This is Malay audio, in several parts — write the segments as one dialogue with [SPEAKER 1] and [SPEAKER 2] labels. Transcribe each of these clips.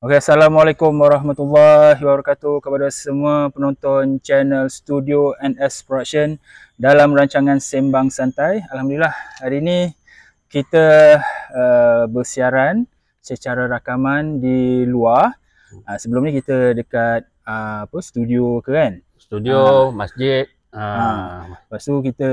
[SPEAKER 1] Okay, Assalamualaikum warahmatullahi wabarakatuh kepada semua penonton channel Studio NS Production dalam rancangan Sembang Santai. Alhamdulillah, hari ini kita bersiaran secara rakaman di luar. Sebelum ni kita dekat studio ke kan?
[SPEAKER 2] Studio, masjid.
[SPEAKER 1] Lepas tu kita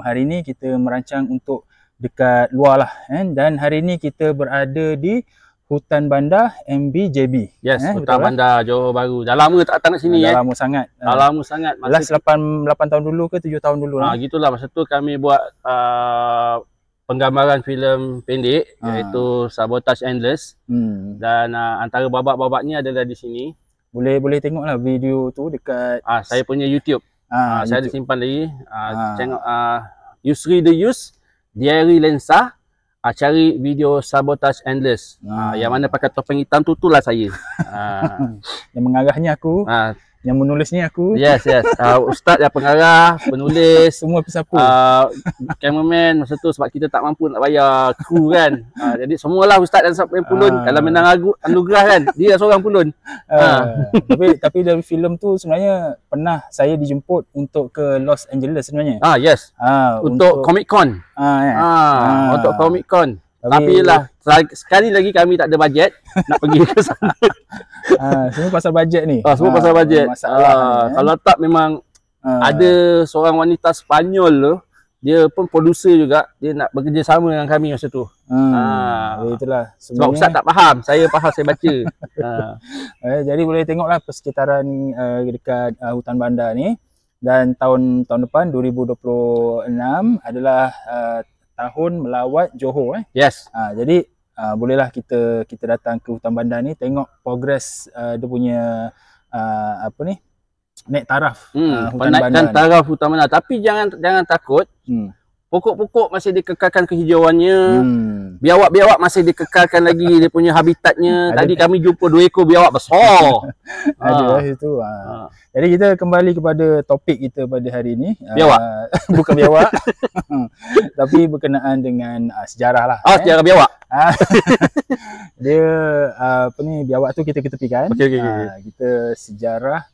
[SPEAKER 1] hari ni kita merancang untuk dekat luar lah kan? Dan hari ni kita berada di Hutan Bandar MBJB.
[SPEAKER 2] Yes, Hutan Bandar Johor Bahru. Dah lama tak datang kat sini.
[SPEAKER 1] Dah lama sangat.
[SPEAKER 2] Dah lama sangat.
[SPEAKER 1] Last 8 tahun dulu ke 7 tahun dulu lah.
[SPEAKER 2] Gitulah, masa tu kami buat penggambaran filem pendek iaitu Sabotage Endless. Dan antara babak-babak ni adalah di sini.
[SPEAKER 1] Boleh tengoklah video tu dekat
[SPEAKER 2] saya punya YouTube. Saya ada simpan lagi. Tengok Yusri The Yus, Diary Lensa. Cari video Sabotage Endless. Yang mana pakai topeng hitam tu, itulah saya.
[SPEAKER 1] Yang mengarahnya aku, yang menulisnya aku.
[SPEAKER 2] Yes. Ustaz yang pengarah, penulis,
[SPEAKER 1] semua pesapa.
[SPEAKER 2] Cameraman masa tu sebab kita tak mampu nak bayar kru kan. Jadi semualah Ustaz dan Sampai Pulun. Kalau menang anugerah kan, dia seorang Pulun.
[SPEAKER 1] Tapi dari filem tu sebenarnya pernah saya dijemput untuk ke Los Angeles sebenarnya.
[SPEAKER 2] Yes. Untuk Comic Con. Untuk Comic Con. Tapi lah, sekali lagi kami tak ada bajet nak pergi ke sana.
[SPEAKER 1] Semua pasal bajet ni.
[SPEAKER 2] Semua pasal bajet. Kalau tak memang ada seorang wanita Spanyol tu, dia pun producer juga, dia nak bekerjasama dengan kami masa tu.
[SPEAKER 1] Itulah.
[SPEAKER 2] Sebab Ustaz tak faham, saya faham, saya baca.
[SPEAKER 1] Jadi boleh tengoklah persekitaran dekat Hutan Bandar ni. Dan tahun depan 2026 adalah tahun melawat Johor.
[SPEAKER 2] Yes.
[SPEAKER 1] Jadi bolehlah kita datang ke Hutan Bandar ni, tengok progres dia punya naik taraf Hutan
[SPEAKER 2] Bandar. Taraf Hutan Bandar. Tapi jangan takut. Pokok-pokok masih dikekalkan kehijauannya. Biawak-biawak masih dikekalkan lagi dia punya habitatnya. Tadi kami jumpa 2 ekor biawak besar.
[SPEAKER 1] Ada situ. Jadi kita kembali kepada topik kita pada hari ini.
[SPEAKER 2] Biawak.
[SPEAKER 1] Bukan biawak. Tapi berkenaan dengan sejarah lah.
[SPEAKER 2] Sejarah biawak.
[SPEAKER 1] Dia biawak tu kita ketepikan.
[SPEAKER 2] Okay.
[SPEAKER 1] Kita sejarah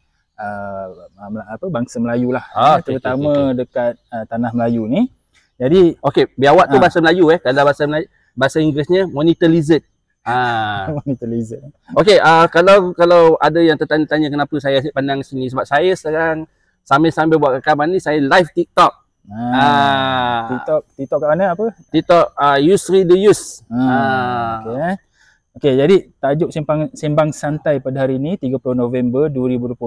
[SPEAKER 1] bangsa Melayu lah. Terutama dekat tanah Melayu ni. Jadi
[SPEAKER 2] biawak tu bahasa Melayu kalau bahasa Inggerisnya monitor lizard.
[SPEAKER 1] Monitor lizard.
[SPEAKER 2] Kalau ada yang tertanya-tanya kenapa saya pandang sini, sebab saya sekarang sambil buat rakaman ni saya live TikTok.
[SPEAKER 1] TikTok kat mana apa?
[SPEAKER 2] TikTok Yusri The Yus.
[SPEAKER 1] Okey, jadi tajuk sembang santai pada hari ini 30 November 2025.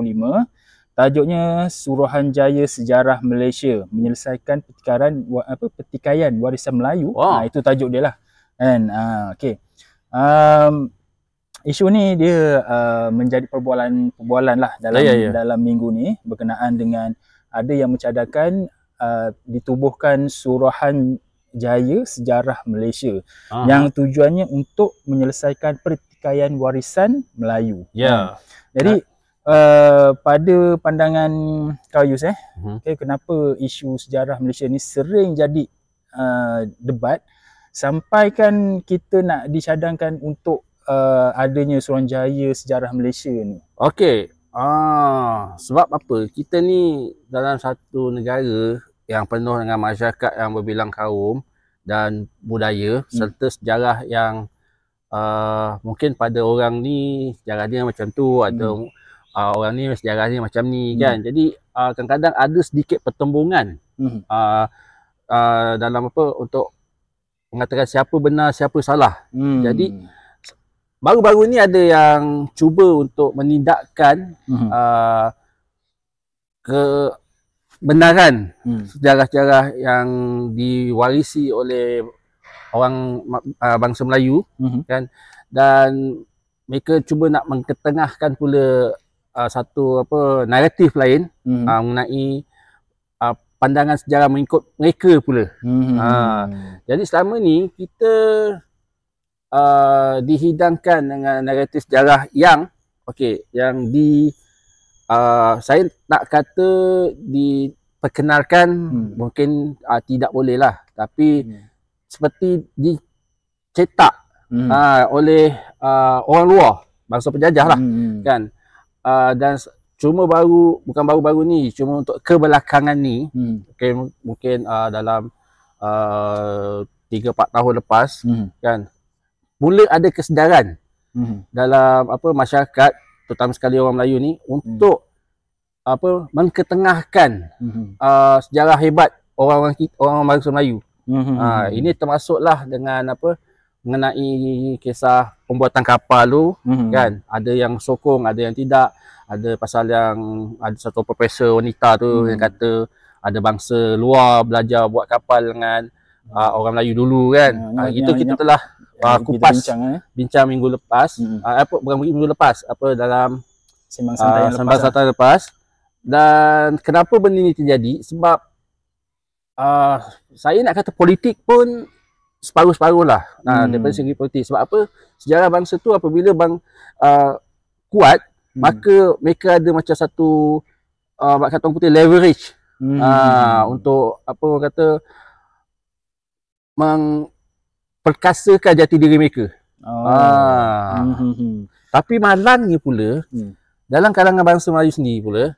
[SPEAKER 1] Tajuknya Suruhanjaya Sejarah Malaysia menyelesaikan pertikaian warisan Melayu. Itu tajuk dia lah. Kan? Isu ni dia menjadi perbualan lah dalam minggu ni berkenaan dengan ada yang mencadangkan ditubuhkan Suruhanjaya Sejarah Malaysia yang tujuannya untuk menyelesaikan pertikaian warisan Melayu. Jadi pada pandangan kau Yus, kenapa isu sejarah Malaysia ni sering jadi debat sampai kan kita nak dicadangkan untuk adanya Suruhanjaya Sejarah Malaysia ni?
[SPEAKER 2] Sebab apa? Kita ni dalam satu negara yang penuh dengan masyarakat yang berbilang kaum dan budaya serta sejarah yang mungkin pada orang ni sejarah dia macam tu, atau orang ni sejarah ni macam ni kan. Jadi kadang-kadang ada sedikit pertembungan dalam untuk mengatakan siapa benar siapa salah. Jadi baru-baru ni ada yang cuba untuk menindakkan kebenaran sejarah-sejarah yang diwarisi oleh orang bangsa Melayu kan, dan mereka cuba nak mengketengahkan pula satu naratif lain mengenai pandangan sejarah mengikut mereka pula. Jadi selama ni kita dihidangkan dengan naratif sejarah yang saya nak kata diperkenalkan, mungkin tidak boleh lah, tapi seperti dicetak oleh orang luar, bangsa penjajah lah kan. Dan cuma bukan baru-baru ni, cuma untuk kebelakangan ni, mungkin dalam 3-4 tahun lepas kan, mula ada kesedaran dalam masyarakat, terutama sekali orang Melayu ni, untuk mengketengahkan sejarah hebat orang bangsa Melayu. Ini termasuklah dengan mengenai kisah pembuatan kapal tu kan, ada yang sokong, ada yang tidak. Ada pasal yang ada satu profesor wanita tu yang kata ada bangsa luar belajar buat kapal dengan orang Melayu dulu kan. Kita telah kupas bincang minggu lepas, bukan minggu lepas, dalam sembang santai lepas. Dan kenapa benda ni terjadi? Sebab saya nak kata politik pun separuh-separuh lah daripada segi politik. Sebab apa? Sejarah bangsa tu apabila kuat, maka mereka ada macam satu kata orang putih leverage untuk memperkasakan jati diri mereka. Tapi malangnya pula dalam kalangan bangsa Melayu sendiri pula,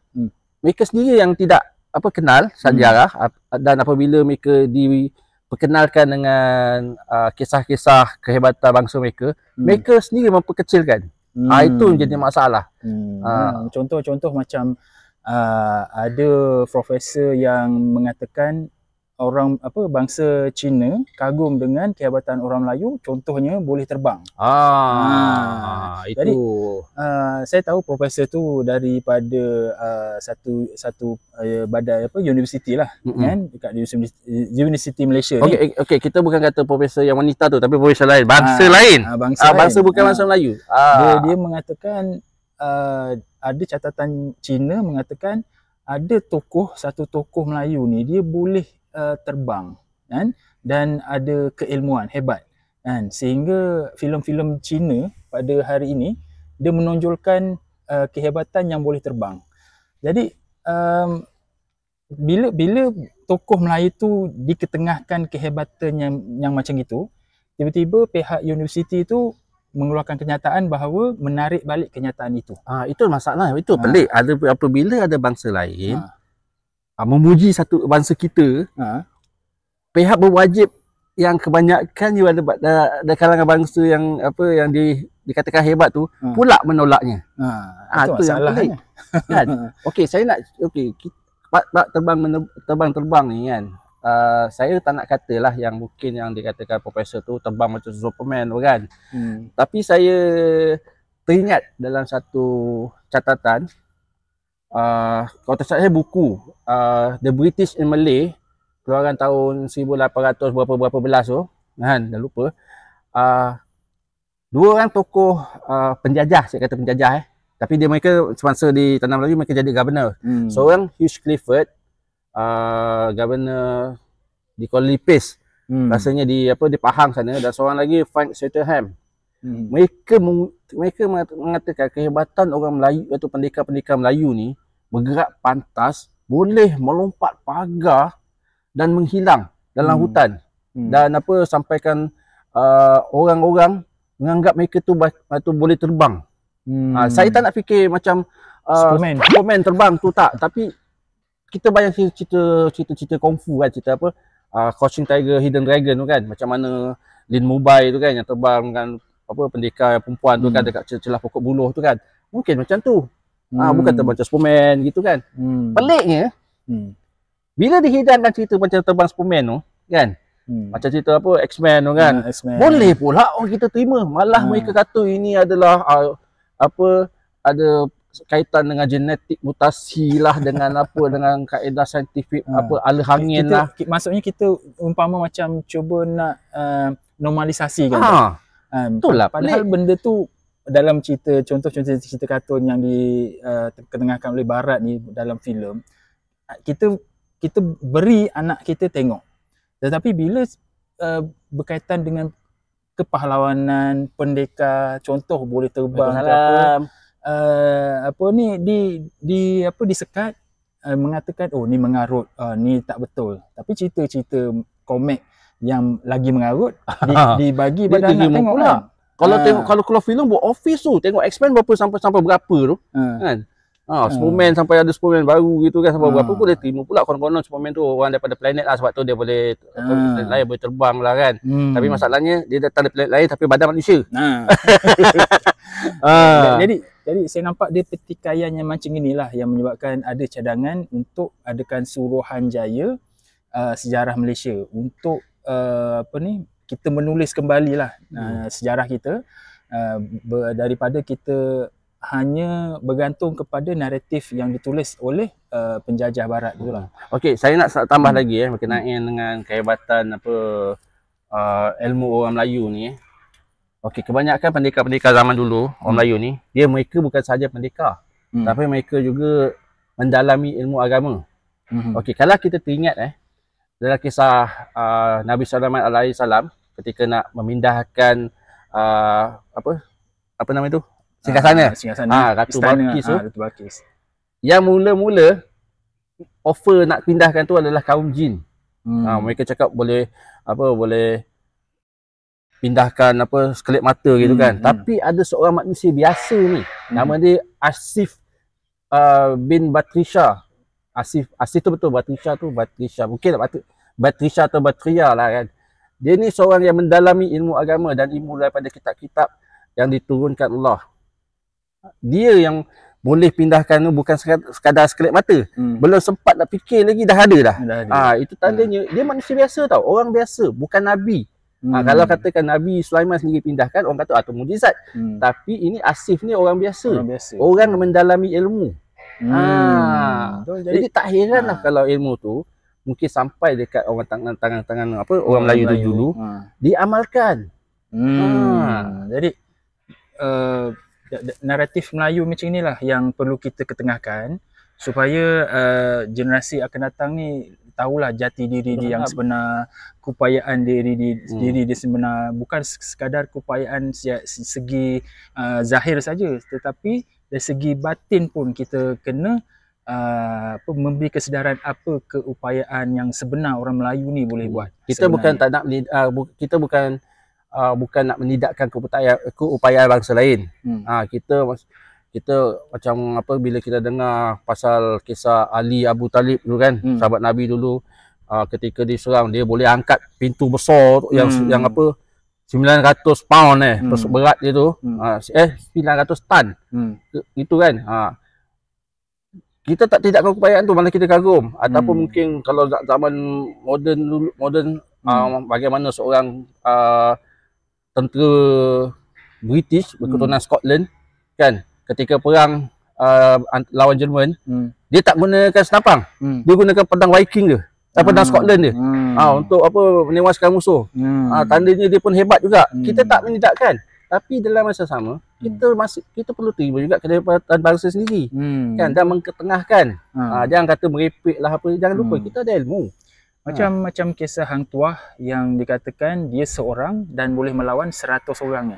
[SPEAKER 2] mereka sendiri yang tidak kenal sejarah, dan apabila mereka diperkenalkan dengan kisah-kisah kehebatan bangsa mereka, mereka sendiri memperkecilkan. Itu menjadi masalah.
[SPEAKER 1] Contoh-contoh macam ada profesor yang mengatakan orang bangsa Cina kagum dengan kehebatan orang Melayu, contohnya boleh terbang.
[SPEAKER 2] Itu.
[SPEAKER 1] Jadi saya tahu profesor tu daripada satu badai universiti lah, kan, dekat Universiti Malaysia ni.
[SPEAKER 2] Okey, kita bukan kata profesor yang wanita tu, tapi profesor lain, bangsa lain. Bangsa bukan bangsa Melayu.
[SPEAKER 1] Dia mengatakan ada catatan Cina mengatakan ada satu tokoh Melayu ni dia boleh terbang kan, dan ada keilmuan hebat kan, sehingga filem-filem Cina pada hari ini dia menonjolkan kehebatan yang boleh terbang. Jadi bila tokoh Melayu tu diketengahkan kehebatan yang macam itu, tiba-tiba pihak universiti tu mengeluarkan kenyataan bahawa menarik balik kenyataan itu.
[SPEAKER 2] Itu masalah. Itu pelik. Apabila ada bangsa lain memuji satu bangsa kita, pihak berwajib yang kebanyakan ada kalangan bangsa yang dikatakan hebat tu pula menolaknya. Itu yang pelik. Kan? Okey, saya nak terbang ni kan. Saya tak nak katalah yang mungkin yang dikatakan profesor tu terbang macam Superman tu kan. Tapi saya teringat dalam satu catatan, kalau tak salah saya buku The British in Malay, keluaran tahun 1800 berapa belas tu kan, dah lupa. Dua orang tokoh penjajah, saya kata penjajah tapi mereka semasa di Tanah Melayu mereka jadi governor. Seorang Hugh Clifford, governor di Kuala Lipis, rasanya di Pahang sana, dan seorang lagi Frank Sutherland. Mereka mengatakan kehebatan orang Melayu atau pendekar-pendekar Melayu ni bergerak pantas, boleh melompat pagar dan menghilang dalam hutan. Dan sampaikan orang-orang menganggap mereka tu boleh terbang. Saya tak nak fikir macam Superman terbang tu, tak, tapi kita bayang cerita kungfu kan, cerita Crouching Tiger, Hidden Dragon tu kan, macam mana Lin Mubai tu kan yang terbang dengan pendekar perempuan tu kan dekat celah pokok buluh tu kan. Mungkin macam tu. Bukan terbang macam Superman gitu kan. Peliknya bila dihidangkan cerita macam terbang Superman tu kan, macam cerita X-Men tu kan, boleh pula orang kita terima. Malah mereka kata ini adalah ada kaitan dengan genetik mutasi lah, dengan dengan kaedah saintifik ala angin lah.
[SPEAKER 1] Maksudnya kita umpama macam cuba nak normalisasi kan.
[SPEAKER 2] Itulah
[SPEAKER 1] padahal benda tu dalam contoh-contoh cerita kartun yang diketengahkan oleh barat ni dalam filem, kita beri anak kita tengok. Tetapi bila berkaitan dengan kepahlawanan, pendekar, contoh boleh terbang disekat, mengatakan ni mengarut, ni tak betul. Tapi cerita-cerita komik yang lagi mengarut dibagi
[SPEAKER 2] Dia
[SPEAKER 1] pada anak
[SPEAKER 2] terima
[SPEAKER 1] tengok
[SPEAKER 2] pula.
[SPEAKER 1] kan.
[SPEAKER 2] Kalau tengok, kalau keluar filem buat office tu, tengok expand berapa sampai berapa tu kan. Superman sampai ada Superman baru gitu kan, sampai berapa pun dia terima pula. Konon-konon Superman tu orang daripada planet lah, sebab tu dia boleh planet lain, boleh terbang lah kan. Tapi masalahnya dia datang dari planet lain tapi badan manusia.
[SPEAKER 1] Jadi saya nampak dia pertikaian yang macam inilah yang menyebabkan ada cadangan untuk adakan Suruhanjaya sejarah Malaysia untuk kita menulis kembalilah sejarah kita daripada kita hanya bergantung kepada naratif yang ditulis oleh penjajah barat itulah.
[SPEAKER 2] Okey, saya nak tambah lagi berkenaan dengan kehebatan ilmu orang Melayu ni. Okey, kebanyakan pendekar-pendekar zaman dulu orang Melayu ni, mereka bukan sahaja pendekar, tapi mereka juga mendalami ilmu agama. Okey, kalau kita teringat dalam kisah Nabi Sulaiman alaihi salam ketika nak memindahkan apa nama itu? Singgasana. Ratu Balqis tu. Yang mula-mula offer nak pindahkan tu adalah kaum jin. Mereka cakap boleh pindahkan sekelip mata gitu kan. Tapi ada seorang manusia biasa ni, nama dia Asif bin Batrisha. Asif tu betul, Batrisha. Mungkin Batrisha atau Batria lah kan. Dia ni seorang yang mendalami ilmu agama dan ilmu daripada kitab-kitab yang diturunkan Allah. Dia yang boleh pindahkan tu bukan sekadar sekelip mata. Belum sempat nak fikir lagi dah ada dah. Itu tandanya dia manusia biasa tau, orang biasa, bukan nabi. Kalau katakan Nabi Sulaiman sendiri pindahkan, orang kata tu mukjizat. Tapi ini Asif ni orang biasa. Orang mendalami ilmu. Jadi tak heranlah kalau ilmu tu mungkin sampai dekat orang tangan orang Melayu tu dulu diamalkan.
[SPEAKER 1] Jadi naratif Melayu macam inilah yang perlu kita ketengahkan supaya generasi akan datang ni tahulah jati diri dia yang sebenar, keupayaan diri dia sebenar, bukan sekadar keupayaan segi zahir saja, tetapi dari segi batin pun kita kena memberi kesedaran apa keupayaan yang sebenar orang Melayu ni boleh buat.
[SPEAKER 2] Kita bukan tak nak bukan nak menidakkan keupayaan bangsa lain. Kita macam bila kita dengar pasal kisah Ali Abu Talib dulu kan, sahabat Nabi dulu, ketika diserang dia boleh angkat pintu besar yang 900 pound berat dia tu, 900 tan. Itu kan. Kita tak tidakkan keupayaan tu, malah kita kagum. Ataupun mungkin kalau zaman moden bagaimana seorang tentera British berketurunan Scotland kan, ketika perang lawan Jerman, dia tak gunakan senapang, dia gunakan pedang Viking dia, pedang Scotland dia, untuk menewaskan musuh. Tandanya dia pun hebat juga. Kita tak menidakkan, tapi dalam masa sama kita perlu terima juga kehebatan bangsa sendiri kan, dan mengketengahkan. Jangan kata merepek lah jangan lupa kita ada ilmu.
[SPEAKER 1] Macam kisah Hang Tuah yang dikatakan dia seorang dan boleh melawan 100 orang.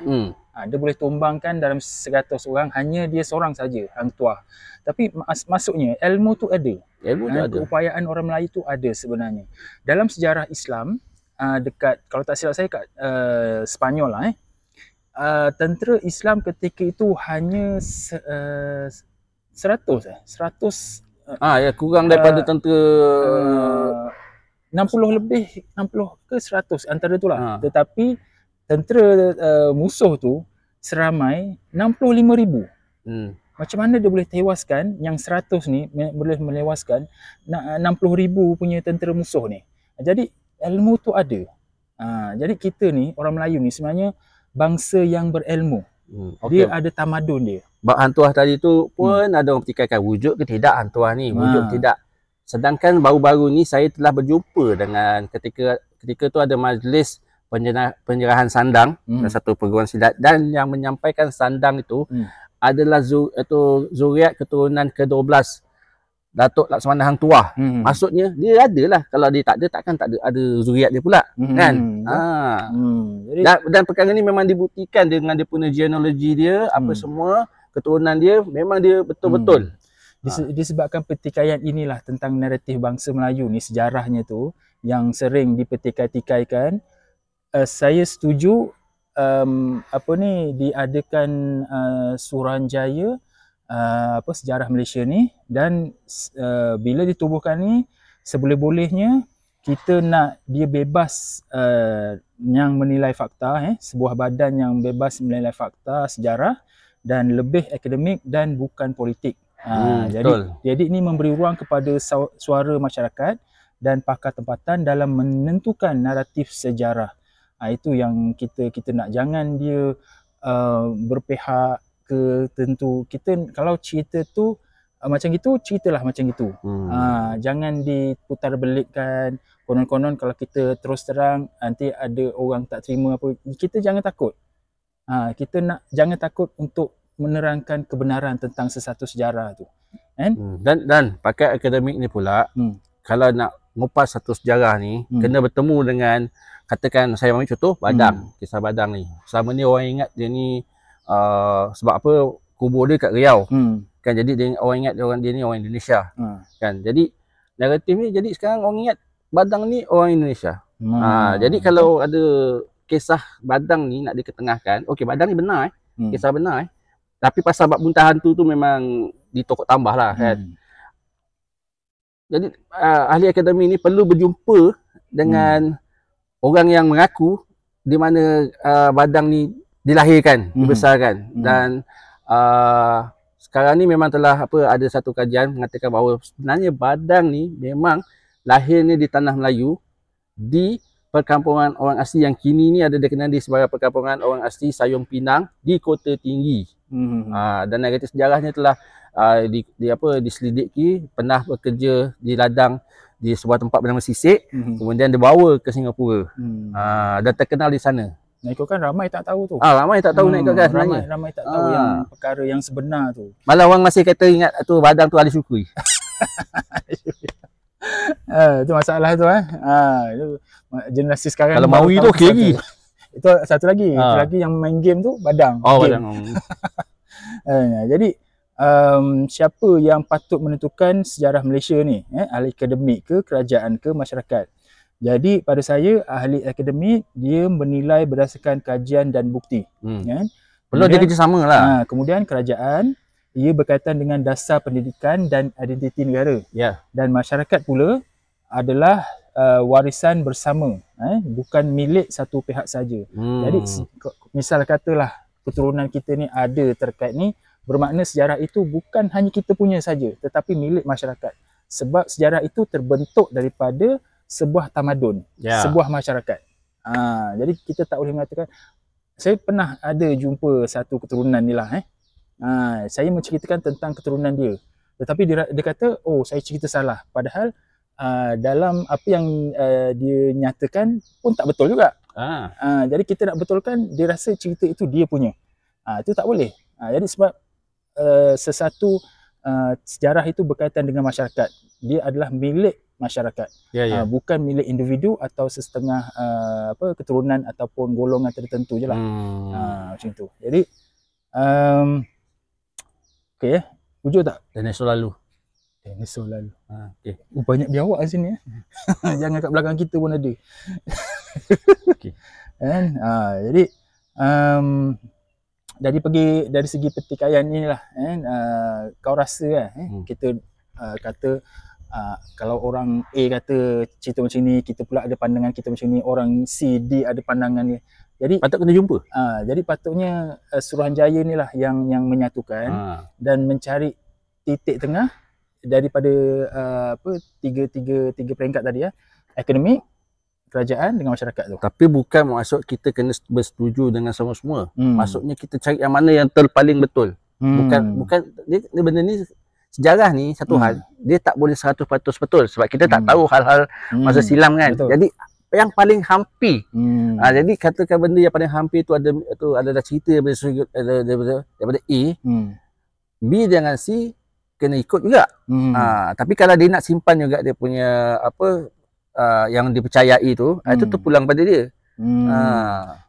[SPEAKER 1] Dia boleh tumbangkan dalam 100 orang, hanya dia seorang saja, Hang Tuah. Tapi maksudnya ilmu tu ada. Keupayaan orang Melayu tu ada sebenarnya. Dalam sejarah Islam, dekat, kalau tak silap saya, kat Sepanyol lah, tentera Islam ketika itu hanya 100
[SPEAKER 2] kurang daripada tentera
[SPEAKER 1] 60 ke 100 antara itulah. Tetapi tentera musuh tu seramai 65,000. Macam mana dia boleh tewaskan yang 100 ni, boleh melewaskan 60,000 punya tentera musuh ni. Jadi ilmu tu ada. Jadi kita ni orang Melayu ni sebenarnya bangsa yang berilmu. Dia ada tamadun dia.
[SPEAKER 2] Bab Hang Tuah tadi tu pun ada orang pertikaikan wujud ke tidak Hang Tuah ni, wujud tidak. Sedangkan baru-baru ni saya telah berjumpa dengan ketika tu ada majlis penyerahan sandang satu perguruan silat, dan yang menyampaikan sandang itu adalah zuriat keturunan ke-12 Datuk Laksamana Hang Tuah. Maksudnya dia adalah, kalau dia tak ada takkan tak ada zuriat dia pula kan. Dan perkara ni memang dibuktikan dengan dia punya genealogi dia, apa semua keturunan dia memang dia betul-betul.
[SPEAKER 1] Disebabkan pertikaian inilah tentang naratif bangsa Melayu ni, sejarahnya tu yang sering dipertikai-tikaikan. Saya setuju diadakan Suruhanjaya sejarah Malaysia ni, dan bila ditubuhkan ni, seboleh-bolehnya kita nak dia bebas yang menilai fakta, sebuah badan yang bebas menilai fakta sejarah dan lebih akademik dan bukan politik. Jadi ini memberi ruang kepada suara masyarakat dan pakar tempatan dalam menentukan naratif sejarah. Itu yang kita nak, jangan dia berpihak ke tentu. Kita kalau cerita tu macam gitu, ceritalah macam gitu. Jangan diputar belitkan. Konon-konon kalau kita terus terang nanti ada orang tak terima apa. Kita jangan takut. Kita nak jangan takut untuk menerangkan kebenaran tentang sesuatu sejarah tu.
[SPEAKER 2] Dan pakai akademik ni pula, kalau nak ngupas satu sejarah ni, kena bertemu dengan, katakan saya ambil contoh Badang, kisah Badang ni. Selama ni orang ingat dia ni sebab apa, kubur dia kat Riau. Kan, jadi orang ingat dia ni orang Indonesia. Kan, jadi naratif ni, jadi sekarang orang ingat Badang ni orang Indonesia. Jadi kalau ada kisah Badang ni nak diketengahkan, okey, Badang ni benar kisah benar tapi pasal bab muntah hantu tu memang ditokok tambah lah kan. Jadi ahli akademi ni perlu berjumpa dengan orang yang mengaku di mana Badang ni dilahirkan, dibesarkan. Dan sekarang ni memang telah ada satu kajian mengatakan bahawa sebenarnya Badang ni memang lahirnya di tanah Melayu, di perkampungan orang asli yang kini ni ada dikenali sebagai perkampungan orang asli Sayong Pinang di Kota Tinggi. Dan naratif sejarahnya telah diselidiki, pernah bekerja di ladang di sebuah tempat bernama Sisik, kemudian dibawa ke Singapura. Dan terkenal di sana.
[SPEAKER 1] Nak ikutkan ramai tak tahu tu.
[SPEAKER 2] Ramai tak tahu nak ikutkan sebenarnya.
[SPEAKER 1] Ramai tak tahu yang perkara yang sebenar tu.
[SPEAKER 2] Malah orang masih kata ingat tu Badang tu ahli syukri.
[SPEAKER 1] Itu masalah tu generasi sekarang.
[SPEAKER 2] Kalau Maui tu okey lagi.
[SPEAKER 1] Itu satu lagi. Itu lagi yang main game tu Badang.
[SPEAKER 2] Badang.
[SPEAKER 1] Jadi siapa yang patut menentukan sejarah Malaysia ni? Ahli akademik ke, kerajaan ke, masyarakat? Jadi pada saya, ahli akademik dia menilai berdasarkan kajian dan bukti.
[SPEAKER 2] Perlu ada kerjasama lah.
[SPEAKER 1] Kemudian kerajaan, ia berkaitan dengan dasar pendidikan dan identiti negara. Dan masyarakat pula adalah warisan bersama, bukan milik satu pihak saja. Jadi misal katalah keturunan kita ni ada terkait ni, bermakna sejarah itu bukan hanya kita punya saja, tetapi milik masyarakat. Sebab sejarah itu terbentuk daripada sebuah tamadun, sebuah masyarakat. Jadi kita tak boleh mengatakan, saya pernah ada jumpa satu keturunan ni lah, saya menceritakan tentang keturunan dia, tetapi dia kata, oh saya cerita salah, padahal dalam apa yang dia nyatakan pun tak betul juga. Jadi kita nak betulkan, dia rasa cerita itu dia punya. Itu tak boleh. Jadi sebab sesuatu sejarah itu berkaitan dengan masyarakat, dia adalah milik masyarakat, bukan milik individu atau sesetengah keturunan ataupun golongan tertentu je lah. Macam tu. Jadi okey, hujung tak?
[SPEAKER 2] Dinosaur lalu.
[SPEAKER 1] Dinosaur lalu.
[SPEAKER 2] Okay.
[SPEAKER 1] Banyak biawak di sini. Jangan kat belakang kita pun ada.
[SPEAKER 2] Okay.
[SPEAKER 1] Jadi dari segi pertikaian inilah, kau rasa kita kata kalau orang A kata cerita macam ni, kita pula ada pandangan kita macam ni, orang C, D ada pandangan dia. Jadi
[SPEAKER 2] patut kena jumpa.
[SPEAKER 1] Jadi patutnya Suruhanjaya ni lah yang menyatukan dan mencari titik tengah daripada tiga peringkat tadi, akademik, kerajaan dengan masyarakat tu.
[SPEAKER 2] Tapi bukan maksud kita kena bersetuju dengan semua-semua. Maksudnya kita cari yang mana yang paling betul. Bukan dia benda ni, sejarah ni satu hal, dia tak boleh 100% betul sebab kita tak tahu hal-hal masa silam kan. Betul. Jadi yang paling hampir. Jadi katakan benda yang paling hampir tu ada cerita daripada A, B dengan C kena ikut juga. Tapi kalau dia nak simpan juga dia punya yang dipercayai tu, itu terpulang pada dia.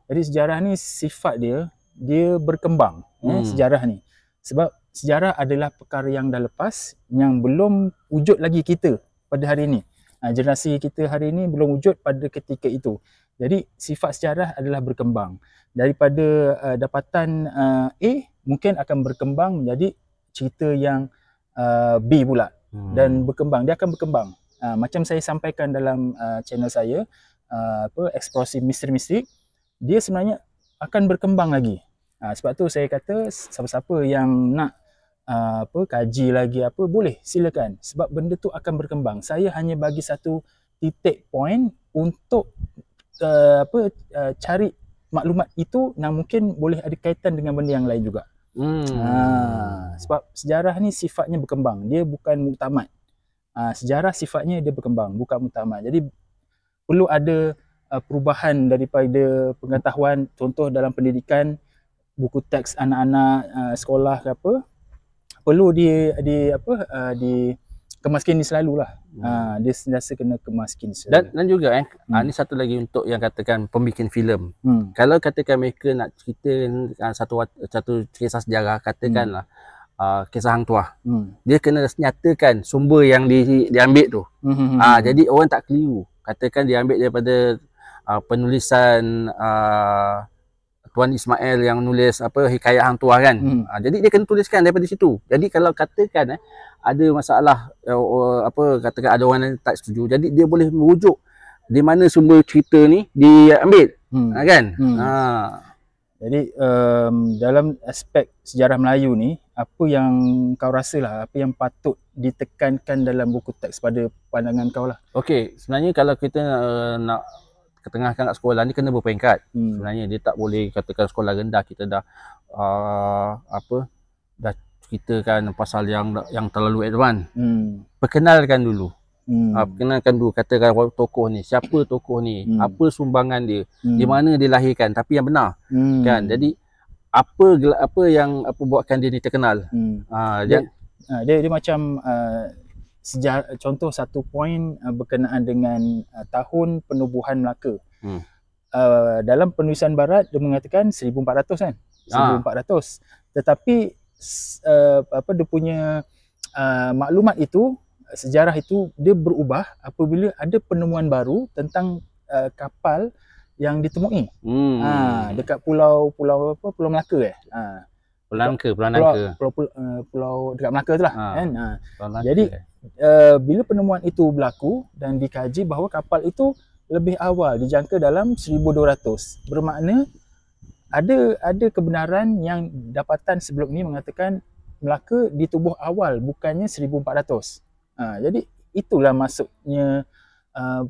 [SPEAKER 1] Jadi sejarah ni sifat dia berkembang, sejarah ni. Sebab sejarah adalah perkara yang dah lepas, yang belum wujud lagi kita pada hari ini. Generasi kita hari ini belum wujud pada ketika itu. Jadi sifat sejarah adalah berkembang. Daripada dapatan A mungkin akan berkembang menjadi cerita yang B pula. Dan berkembang, dia akan berkembang. Macam saya sampaikan dalam channel saya, eksplorasi misteri-misteri, dia sebenarnya akan berkembang lagi. Sebab tu saya kata siapa-siapa yang nak kaji lagi boleh, silakan. Sebab benda tu akan berkembang. Saya hanya bagi satu titik point untuk cari maklumat itu yang mungkin boleh ada kaitan dengan benda yang lain juga. Sebab sejarah ni sifatnya berkembang, dia bukan muktamad. Sejarah sifatnya dia berkembang, bukan muktamad. Jadi perlu ada perubahan daripada pengetahuan. Contoh dalam pendidikan, buku teks anak-anak sekolah ke apa, perlu dikemaskin selalulah. Dia sentiasa kena kemaskin selalu.
[SPEAKER 2] Dan juga ni satu lagi untuk yang katakan pembikin filem. Kalau katakan mereka nak cerita satu kisah sejarah, katakanlah kisah Hang Tuah. Dia kena nyatakan sumber yang diambil tu. Jadi orang tak keliru. Katakan diambil daripada penulisan Tuan Ismail yang nulis hikayat Hang Tuah kan. Jadi dia kena tuliskan daripada situ. Jadi kalau katakan ada masalah katakan ada orang yang tak setuju, jadi dia boleh merujuk di mana sumber cerita ni diambil. Kan?
[SPEAKER 1] Jadi dalam aspek sejarah Melayu ni, apa yang kau rasa lah, apa yang patut ditekankan dalam buku teks pada pandangan kau lah?
[SPEAKER 2] Okey, sebenarnya kalau kita nak ketengahkan kat sekolah ni kena berperingkat. Sebenarnya dia tak boleh katakan sekolah rendah kita dah dah ceritakan pasal yang terlalu advance. Perkenalkan dulu. Perkenalkan dulu, katakan tokoh ni, siapa tokoh ni, apa sumbangan dia, di mana dia lahirkan, tapi yang benar. Kan? Jadi apa yang buatkan dia ni terkenal.
[SPEAKER 1] Dia macam sejarah, contoh satu poin berkenaan dengan tahun penubuhan Melaka. Dalam penulisan barat dia mengatakan 1400 kan, 1400. Tetapi dia punya maklumat itu, sejarah itu dia berubah apabila ada penemuan baru tentang kapal yang ditemui dekat pulau Melaka pulau dekat Melaka tu lah kan. Jadi bila penemuan itu berlaku dan dikaji bahawa kapal itu lebih awal dijangka dalam 1200, bermakna ada kebenaran yang dapatan sebelum ni mengatakan Melaka ditubuh awal, bukannya 1400. Jadi itulah maksudnya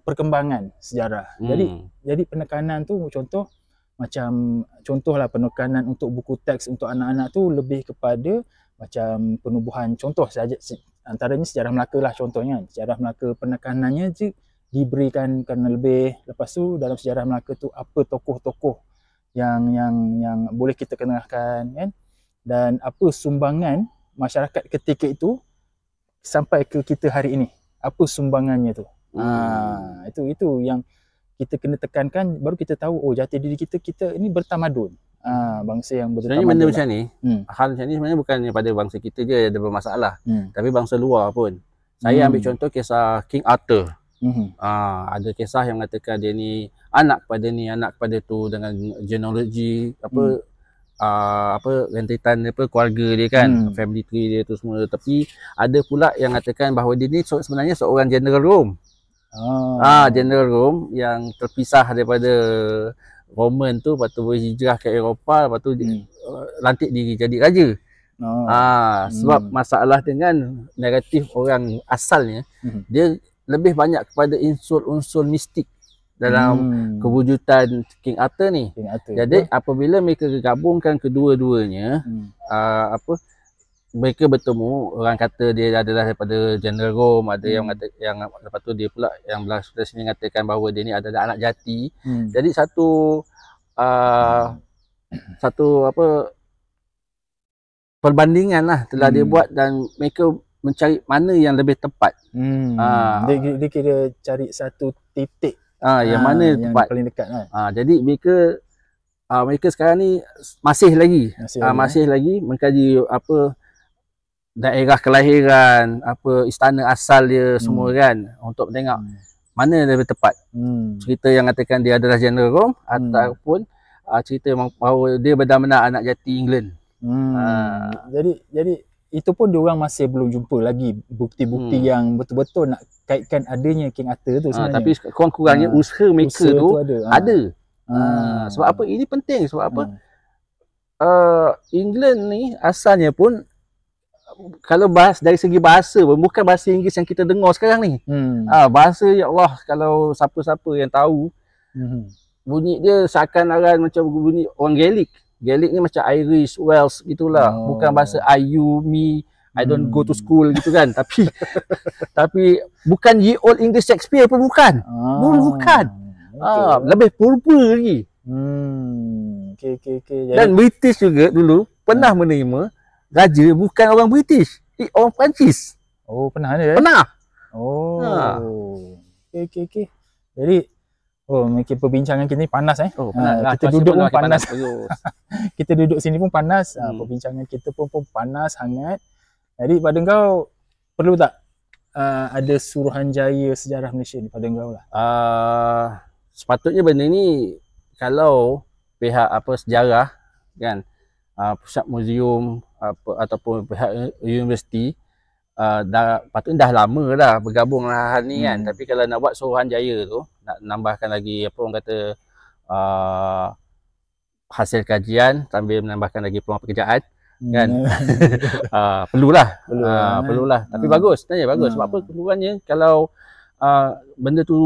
[SPEAKER 1] perkembangan sejarah. Jadi penekanan tu contohlah penekanan untuk buku teks untuk anak-anak tu lebih kepada macam penubuhan, contoh saja antaranya sejarah Melaka lah contohnya. Sejarah Melaka penekanannya je diberikan kerana lebih. Lepas tu dalam sejarah Melaka tu apa tokoh-tokoh yang boleh kita kenalkan kan, dan apa sumbangan masyarakat ketika itu sampai ke kita hari ini, apa sumbangannya tu. Itu yang kita kena tekankan, baru kita tahu jati diri kita ini bertamadun. Bangsa yang bertamadun.
[SPEAKER 2] Sebenarnya benda macam ni, hal macam ni sebenarnya bukan pada bangsa kita je ada bermasalah, tapi bangsa luar pun. Saya ambil contoh kisah King Arthur. Ada kisah yang mengatakan dia ni anak kepada tu dengan genealogi rentetan keluarga dia kan, family tree dia tu semua. Tapi ada pula yang mengatakan bahawa dia ni sebenarnya seorang general Rom. General Rom yang terpisah daripada Roman tu, lepas tu berhijrah ke Eropah, lepas tu lantik diri jadi raja. Sebab masalah dengan naratif orang asalnya, dia lebih banyak kepada unsur mistik dalam kewujudan King Arthur ni. Jadi apabila mereka gabungkan kedua-duanya, mereka bertemu, orang kata dia adalah daripada General Rome, ada yang lepas tu dia pula yang belah sebelah sini mengatakan bahawa dia ni adalah anak jati. Jadi satu perbandingan lah telah dia buat dan mereka mencari mana yang lebih tepat.
[SPEAKER 1] Dia kira cari satu titik
[SPEAKER 2] yang mana
[SPEAKER 1] yang
[SPEAKER 2] tepat
[SPEAKER 1] paling dekat kan.
[SPEAKER 2] Jadi mereka sekarang ni masih lagi mengkaji daerah kelahiran, apa istana asal dia semua kan, untuk tengok mana yang lebih tepat. Cerita yang katakan dia adalah General Rome ataupun cerita bahawa dia benar-benar anak jati England.
[SPEAKER 1] Jadi itu pun diorang masih belum jumpa lagi bukti-bukti yang betul-betul nak kaitkan adanya King Arthur tu sebenarnya.
[SPEAKER 2] Tapi kurang-kurangnya usaha mereka tu ada. Sebab apa? Ini penting sebab apa? England ni asalnya pun kalau bahas dari segi bahasa pun bukan bahasa Inggeris yang kita dengar sekarang ni. Bahasa ya Allah, kalau siapa-siapa yang tahu, bunyi dia seakan-akan macam bunyi orang Gaelic. Gaelic ni macam Irish, Welsh gitulah. Bukan bahasa I, you, me, I don't go to school gitu kan. Tapi bukan ye old English Shakespeare pun bukan. Bukan. Lebih purba lagi.
[SPEAKER 1] Okay.
[SPEAKER 2] Dan British juga dulu pernah menerima raja bukan orang British, orang Perancis.
[SPEAKER 1] Oh, pernah ada?
[SPEAKER 2] Pernah.
[SPEAKER 1] Okay. Jadi, mungkin perbincangan kita ni panas
[SPEAKER 2] panas.
[SPEAKER 1] Kita duduk pun panas.
[SPEAKER 2] Kita
[SPEAKER 1] duduk sini pun panas. Perbincangan kita pun panas, hangat. Jadi pada kau perlu tak ada Suruhanjaya sejarah Malaysia ni pada kau lah?
[SPEAKER 2] Sepatutnya benda ni kalau pihak sejarah kan, pusat muzium ataupun pihak universiti patutnya dah lama dah bergabung lah hal ni kan. Tapi kalau nak buat Suruhanjaya tu, nak nambahkan lagi orang kata hasil kajian sambil menambahkan lagi peluang pekerjaan kan. Perlulah. Tapi bagus sebenarnya, bagus. Sebab apa? Keperluannya kalau benda tu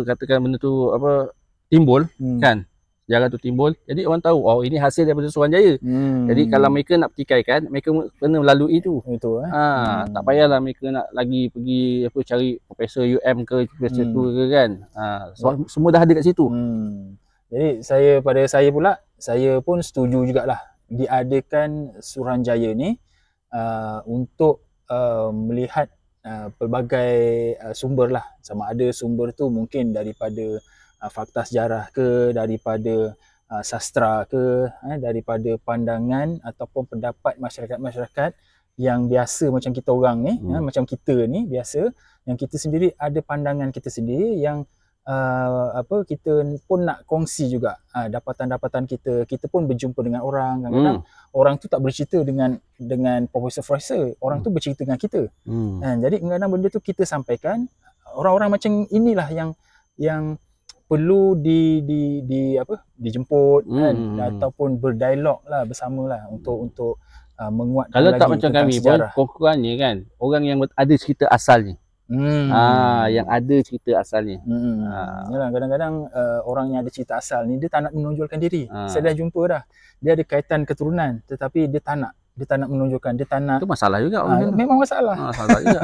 [SPEAKER 2] katakan benda tu timbul kan, sejarah tu timbul, jadi orang tahu ini hasil daripada Suruhanjaya. Jadi kalau mereka nak pertikaikan, mereka kena melalui itu. Tak payahlah mereka nak lagi pergi cari Profesor UM ke Profesor tu ke kan. Semua dah ada kat situ.
[SPEAKER 1] Jadi pada saya pula, saya pun setuju jugalah diadakan Suruhanjaya ni untuk melihat pelbagai sumber lah. Sama ada sumber tu mungkin daripada fakta sejarah ke, daripada sastra ke, daripada pandangan ataupun pendapat masyarakat-masyarakat yang biasa macam kita orang ni, macam kita ni biasa, yang kita sendiri ada pandangan kita sendiri yang kita pun nak kongsi juga dapatan-dapatan kita. Kita pun berjumpa dengan orang, kadang-kadang orang tu tak bercerita dengan profesor-profesor, orang tu bercerita dengan kita. Jadi kadang-kadang benda tu kita sampaikan, orang-orang macam inilah yang perlu dijemput kan, ataupun berdialog lah bersamalah untuk menguatkan
[SPEAKER 2] kalau
[SPEAKER 1] lagi
[SPEAKER 2] tak macam kami pun kurang-kurangnya kan, orang yang ada cerita asalnya. Yang ada cerita asalnya.
[SPEAKER 1] Yalah, kadang-kadang orang yang ada cerita asal ni dia tak nak menonjolkan diri. Saya dah jumpa dah, dia ada kaitan keturunan tetapi dia tak nak menonjolkan, dia tak nak.
[SPEAKER 2] Itu masalah juga.
[SPEAKER 1] Memang masalah.
[SPEAKER 2] Masalah juga.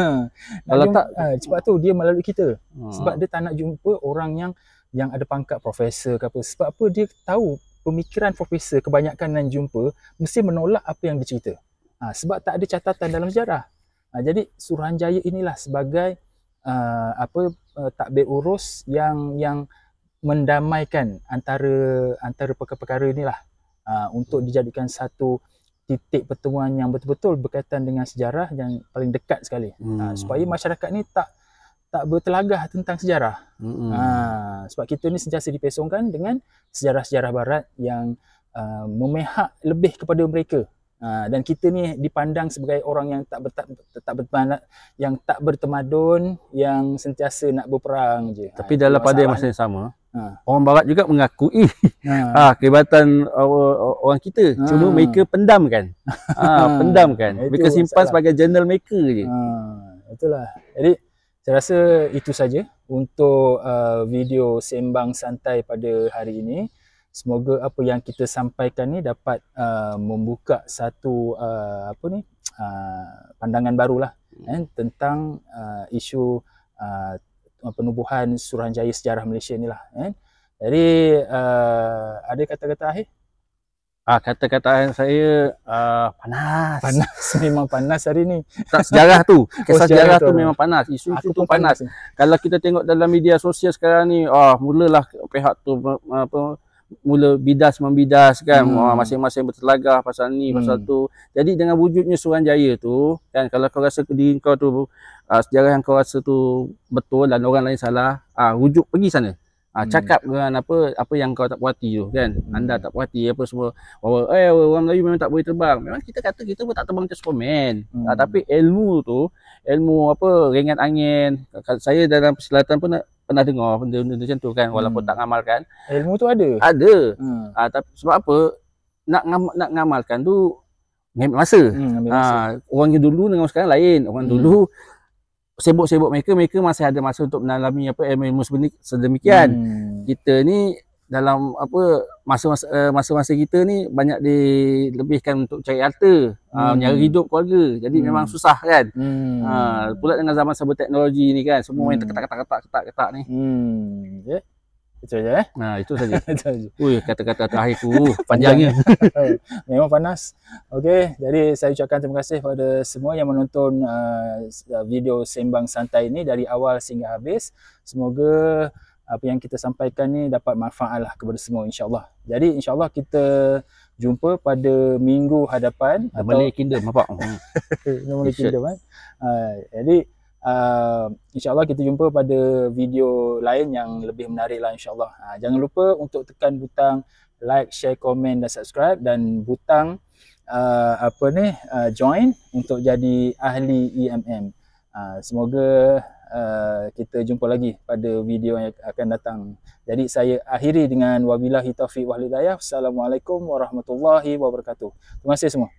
[SPEAKER 1] Kalau tak sebab tu dia melalui kita. Sebab dia tak nak jumpa orang yang ada pangkat profesor ke apa. Sebab apa? Dia tahu pemikiran profesor kebanyakan yang jumpa mesti menolak apa yang dia cerita. Sebab tak ada catatan dalam sejarah. Jadi Suruhanjaya inilah sebagai takbir urus yang mendamaikan antara perkara-perkara inilah, untuk dijadikan satu titik pertemuan yang betul-betul berkaitan dengan sejarah yang paling dekat sekali. Supaya masyarakat ni tak bertelagah tentang sejarah. Sebab kita ni sentiasa dipesongkan dengan sejarah-sejarah barat yang memihak lebih kepada mereka. Dan kita ni dipandang sebagai orang yang tak bertemadun, yang sentiasa nak berperang je.
[SPEAKER 2] Tapi dalam pada masa yang sama, orang barat juga mengakui kehebatan orang kita. Cuma mereka pendamkan. Mereka simpan sebagai journal maker je.
[SPEAKER 1] Itulah. Jadi saya rasa itu saja untuk video sembang santai pada hari ini. Semoga apa yang kita sampaikan ni dapat membuka satu pandangan barulah tentang isu penubuhan Suruhanjaya sejarah Malaysia ni lah. Jadi ada kata-kata akhir?
[SPEAKER 2] Kata-kata saya panas.
[SPEAKER 1] Memang panas hari ni.
[SPEAKER 2] Tak, sejarah tu, kisah sejarah tu memang panas. Isu-isu tu panas. Kalau kita tengok dalam media sosial sekarang ni, mulalah pihak tu mula bidas membidas kan, masing-masing bertelagah pasal ni pasal tu. Jadi dengan wujudnya Suruhanjaya tu kan, kalau kau rasa diri kau tu sejarah yang kau rasa tu betul dan orang lain salah, rujuk pergi sana. Cakap dengan apa yang kau tak puas hati tu kan. Anda tak puas hati apa semua, bahawa orang Melayu memang tak boleh terbang. Memang kita kata kita pun tak terbang macam Superman. Tapi ilmu tu, ilmu ringan angin. Saya dalam persilatan pun pernah dengar benda-benda macam tu kan, walaupun tak ngamalkan.
[SPEAKER 1] Ilmu tu ada.
[SPEAKER 2] Ada. Tapi sebab apa? Nak ngamalkan tu ambil masa. Orang yang dulu dengan sekarang lain. Orang dulu sibuk-sibuk mereka masih ada masa untuk menalami ilmu sedemikian. Kita ni dalam masa-masa kita ni banyak dilebihkan untuk cari harta, menyara hidup keluarga. Jadi memang susah kan. Pula dengan zaman serba teknologi ni kan, semua main ketak ni.
[SPEAKER 1] Itu saja
[SPEAKER 2] itu saja. Ui, kata-kata terakhirku panjangnya.
[SPEAKER 1] Memang panas. Okey, jadi saya ucapkan terima kasih kepada semua yang menonton video Sembang Santai ini dari awal sehingga habis. Semoga apa yang kita sampaikan ni dapat manfaat lah kepada semua, insya-Allah. Jadi insya-Allah kita jumpa pada minggu hadapan
[SPEAKER 2] atau Malay Kingdom apa?
[SPEAKER 1] Malay Kingdom kan. Jadi insya-Allah kita jumpa pada video lain yang lebih menarik lah, insya-Allah. Jangan lupa untuk tekan butang like, share, komen dan subscribe, dan butang join untuk jadi ahli EMM. Semoga kita jumpa lagi pada video yang akan datang. Jadi saya akhiri dengan wabillahi taufiq wal hidayah. Assalamualaikum warahmatullahi wabarakatuh. Terima kasih semua.